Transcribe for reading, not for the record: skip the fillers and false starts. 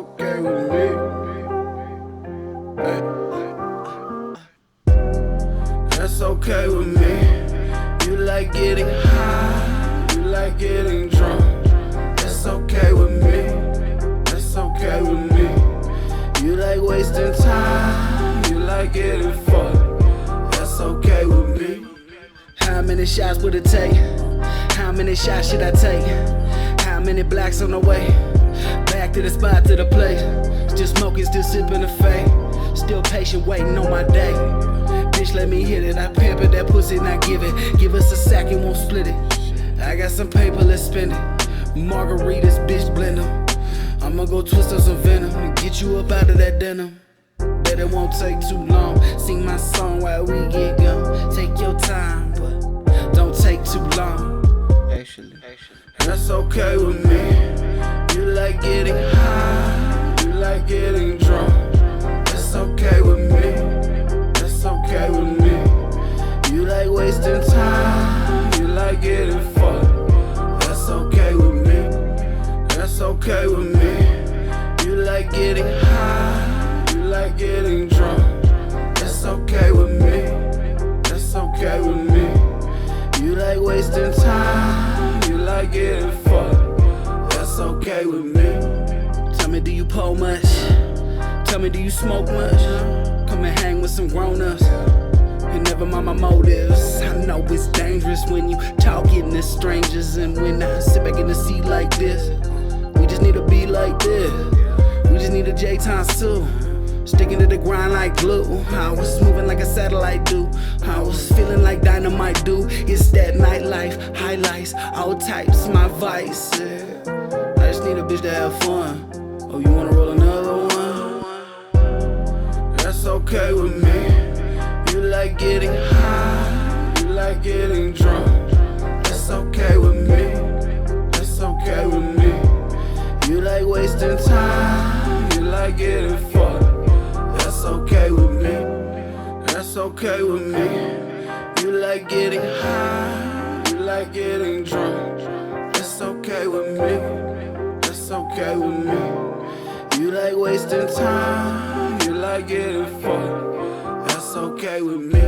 okay with me. Hey. That's okay with me. You like getting high, you like getting drunk. That's okay with me. That's okay with me. You like wasting time, you like getting fucked. That's okay with me. How many shots would it take? How many shots should I take? How many blacks on the way? Back to the spot, to the place. Still smoking, still sipping the fade. Still patient, waiting on my day. Bitch, let me hit it. I pimp it, that pussy, not give it. Give us a sack and won't split it. I got some paper, let's spend it. Margaritas, bitch, blend them. I'ma go twist up some venom and get you up out of that denim. Bet it won't take too long. Sing my song while we get gone. Take your time, but don't take too long. Actually, that's okay with me. You like getting high, you like getting drunk. That's okay with me. That's okay with me. You like wasting time, you like getting fucked. That's okay with me. That's okay with me. You like getting high, you like getting drunk. That's okay with me. That's okay with me. You like wasting time, you like getting fucked. That's okay with me. Tell me, do you pull much? Tell me, do you smoke much? Come and hang with some grown-ups. And never mind my motives. I know it's dangerous when you talking to strangers. And when I sit back in the seat like this, we just need to be like this. We just need a J times 2. Sticking to the grind like glue. I was moving like a satellite do. I was feeling like dynamite do. It's that nightlife, highlights, all types, my vice. Yeah. I just need a bitch to have fun. Oh, you wanna roll another one? That's okay with me. You like getting high, you like getting drunk. That's okay with me. That's okay with me. You like wasting time, you like getting fucked. That's okay with me. That's okay with me. You like getting high, you like getting drunk. That's okay with me. That's okay with me. You like wasting time, you like getting fucked. That's okay with me.